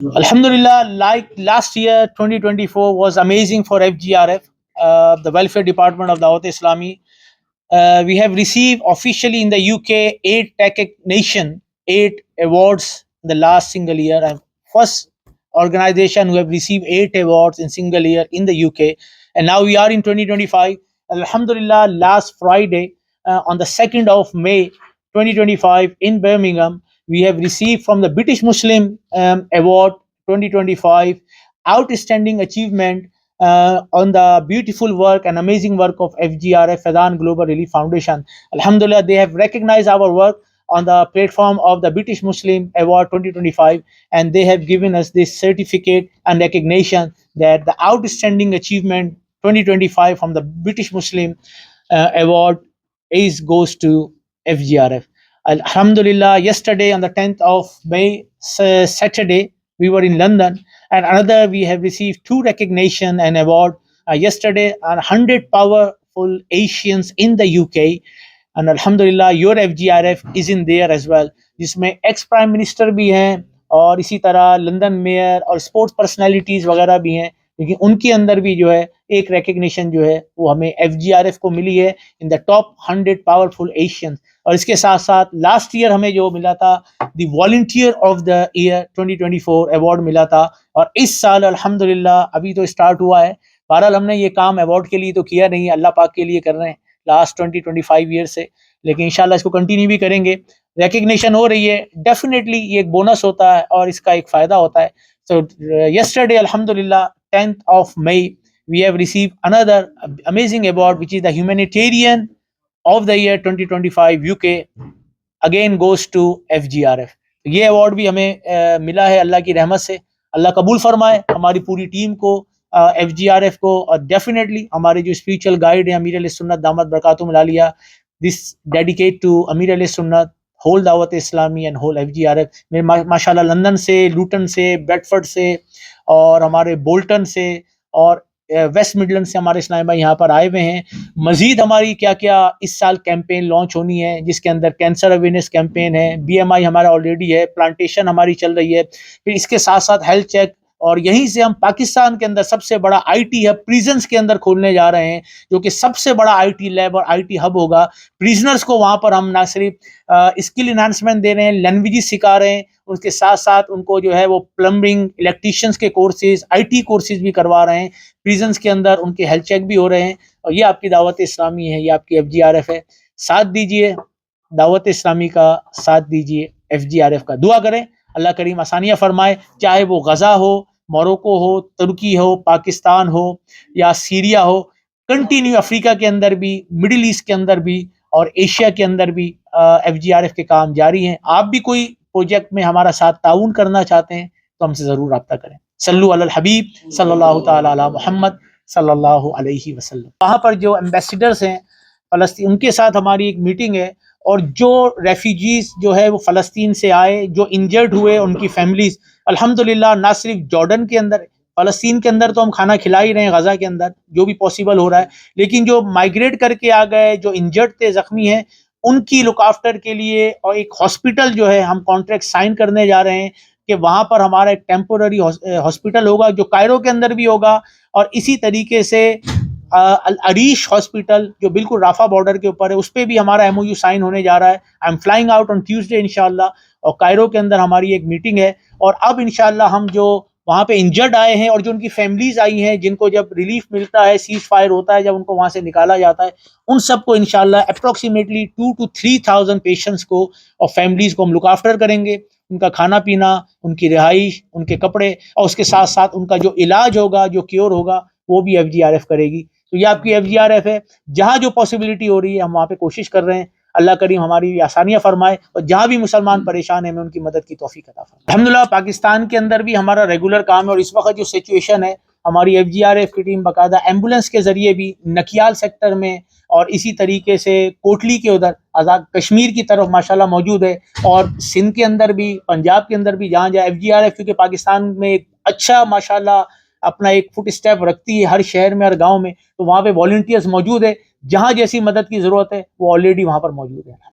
Alhamdulillah, like last year, 2024 was amazing for FGRF, the Welfare Department of Dawat Islami. We have received officially in the UK eight Tech Nation, eight awards in the last single year. And first organization who have received eight awards in single year in the UK. And now we are in 2025. Alhamdulillah, last Friday, on the 2nd of May 2025 in Birmingham, we have received from the British Muslim Award 2025 outstanding achievement on the beautiful work and amazing work of FGRF, Fadan Global Relief Foundation. Alhamdulillah, they have recognized our work on the platform of the British Muslim Award 2025, and they have given us this certificate and recognition that the outstanding achievement 2025 from the British Muslim Award is goes to FGRF. Alhamdulillah, yesterday on the 10th of May, Saturday, we were in London, and another we have received two recognition and award. Yesterday, 100 powerful Asians in the UK, and Alhamdulillah, your FGRF is in there as well. जिसमें ex prime minister भी हैं और इसी तरह London mayor और sports personalities वगैरह भी हैं, लेकिन उनके अंदर भी जो है एक रिकग्निशन जो है वो हमें FGRF को मिली है in the top 100 powerful Asians. और इसके साथ साथ लास्ट ईयर हमें जो मिला था the volunteer of the year 2024 award मिला था, और इस साल अल्हम्दुलिल्लाह अभी तो स्टार्ट हुआ है. बहरहाल हमने ये काम अवार्ड के लिए तो किया नहीं, अल्लाह पाक के लिए कर रहे हैं लास्ट 20-25 ईयर से, लेकिन इंशाल्लाह इसको कंटिन्यू भी करेंगे. रिकग्निशन हो रही है, डेफिनेटली ये एक बोनस होता है और इसका एक फ़ायदा होता है. सो yesterday alhamdulillah 10th of May we have received another amazing award, which is the humanitarian of the year 2025 UK, again goes to FGRF. ये अवार्ड भी हमें मिला है अल्लाह की रहमत से. अल्लाह कबूल फरमाए हमारी पूरी टीम को, FGRF को, और डेफिनेटली हमारे जो स्पिरिचुअल गाइड हैं अमीर अहले सुन्नत दामत बरकातुहुम आलिया, दिस डेडिकेट टू अमीर अहले सुन्नत, whole Dawat Islami and whole FGRF. मेरे माशाल्लाह लंदन से, लूटन से, ब्रेडफोर्ड से और हमारे बोल्टन से और वेस्ट मिडलैंड से हमारे इस्लामी भाई यहाँ पर आए हुए हैं. मज़ीद हमारी क्या क्या इस साल कैंपेन लॉन्च होनी है, जिसके अंदर कैंसर अवेयरनेस कैंपेन है, BMI हमारा ऑलरेडी है, प्लांटेशन हमारी चल रही है, फिर इसके साथ साथ हेल्थ चेक, और यहीं से हम पाकिस्तान के अंदर सबसे बड़ा IT हब प्रिजन्स के अंदर खोलने जा रहे हैं, जो कि सबसे बड़ा IT लैब और IT हब होगा. प्रिजनर्स को वहाँ पर हम ना सिर्फ स्किल इन्हांसमेंट दे रहे हैं, लैंग्वेजेस सिखा रहे हैं, उसके साथ साथ उनको जो है वो प्लम्बिंग, इलेक्ट्रीशियंस के कोर्सेज, IT कोर्सेज भी करवा रहे हैं. प्रिजन्स के अंदर उनके हेल्थ चेक भी हो रहे हैं. और ये आपकी दावत इस्लामी है, ये आपकी FGRF है. साथ दीजिए दावत इस्लामी का, साथ दीजिए FGRF का. दुआ करें अल्लाह करीम आसानियाँ फरमाए, चाहे वो गज़ा हो, मोरक्को हो, तुर्की हो, पाकिस्तान हो या सीरिया हो, कंटिन्यू अफ्रीका के अंदर भी, मिडिल ईस्ट के अंदर भी और एशिया के अंदर भी FGRF के काम जारी हैं. आप भी कोई प्रोजेक्ट में हमारा साथ ताउन करना चाहते हैं तो हमसे ज़रूर रब्ता करें. सल्लु अलल हबीब सल्लल्लाहु ताला अला मुहम्मद सल्लल्लाहु अलैहि वसल्लम. वहाँ पर जो एम्बेसडर्स हैं फ़लस्तीन, उनके साथ हमारी एक मीटिंग है, और जो रेफ्यूजीज़ जो है वो फ़लस्तीन से आए, जो इंजर्ड हुए, उनकी फैमिलीज़ अल्हम्दुलिल्लाह ना सिर्फ जॉर्डन के अंदर, फ़लस्तीन के अंदर तो हम खाना खिला ही रहे हैं, गज़ा के अंदर जो भी पॉसिबल हो रहा है, लेकिन जो माइग्रेट करके आ गए, जो इंजर्ड थे, ज़ख्मी हैं, उनकी लुक आफ्टर के लिए और एक हॉस्पिटल जो है हम कॉन्ट्रैक्ट साइन करने जा रहे हैं कि वहाँ पर हमारा एक टेम्पोररी हॉस्पिटल होगा, जो कायरो के अंदर भी होगा, और इसी तरीके से अल अरीश हॉस्पिटल जो बिल्कुल राफा बॉर्डर के ऊपर है, उस पर भी हमारा MOU साइन होने जा रहा है. I am flying out on Tuesday इंशाल्लाह, और कायरो के अंदर हमारी एक मीटिंग है. और अब इंशाल्लाह हम जो वहाँ पे इंजर्ड आए हैं और जो उनकी फैमिलीज आई हैं, जिनको जब रिलीफ मिलता है, सीज फायर होता है, जब उनको वहाँ से निकाला जाता है, उन सबको इंशाल्लाह अप्रॉक्सीमेटली 2 to 3,000 पेशेंट्स को और फैमिलीज को हम लुक आफ्टर करेंगे. उनका खाना पीना, उनकी रिहाइश, उनके कपड़े, और उसके साथ साथ उनका जो इलाज होगा, जो क्योर होगा, वो भी FGRF करेगी. तो ये आपकी FGRF है. जहाँ जो पॉसिबिलिटी हो रही है हम वहाँ पे कोशिश कर रहे हैं. अल्लाह करीम हमारी आसानियाँ फरमाए, और जहाँ भी मुसलमान परेशान है, मैं उनकी मदद की तौफीक अता फरमाए. अल्हम्दुलिल्लाह पाकिस्तान के अंदर भी हमारा रेगुलर काम है, और इस वक्त जो सिचुएशन है, हमारी FGRF की टीम बाकायदा एम्बुलेंस के ज़रिए भी नकियाल सेक्टर में और इसी तरीके से कोटली के उधर आज़ाद कश्मीर की तरफ माशाल्लाह मौजूद है, और सिंध के अंदर भी, पंजाब के अंदर भी, जहाँ जहाँ FGRF, क्योंकि पाकिस्तान में एक अच्छा माशाल्लाह अपना एक फुट स्टेप रखती है हर शहर में, हर गांव में, तो वहाँ पे वॉलंटियर्स मौजूद है. जहाँ जैसी मदद की ज़रूरत है वो ऑलरेडी वहाँ पर मौजूद है.